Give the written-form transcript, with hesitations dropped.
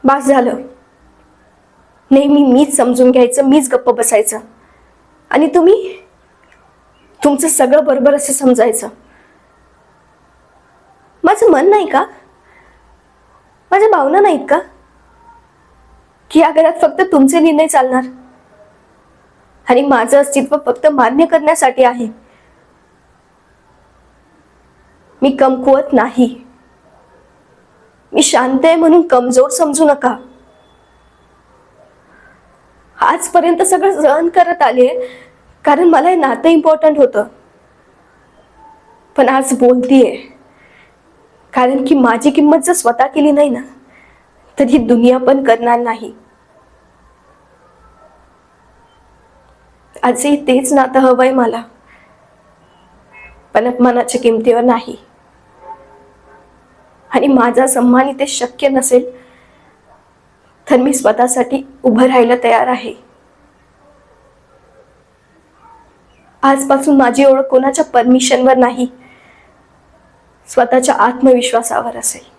बास झालं. नेहमी मीच समजून घ्यायचं, मीच गप्प बसायचं आणि तुम्ही तुमचं सगळं बरोबर असं समजायचं. माझं मन नाही का? माझ्या भावना नाहीत का की या घरात फक्त तुमचे निर्णय चालणार आणि माझं अस्तित्व फक्त मान्य करण्यासाठी आहे? मी कमकुवत नाही. मी शांत आहे म्हणून कमजोर समजू नका. आजपर्यंत सगळं सहन करत आले कारण मला हे नातं इम्पॉर्टंट होतं. पण आज बोलतीये कारण की माझी किंमत जर स्वतः केली नाही ना तर ही दुनिया पण करणार नाही. आजही तेच नातं हवंय मला, पण अपमानाच्या किमतीवर नाही. आणि माझा सन्मान इथे शक्य नसेल तर मी स्वतःसाठी उभं राहायला तयार आहे. आजपासून माझी ओळख कोणाच्या परमिशनवर नाही, स्वतःच्या आत्मविश्वासावर असेल.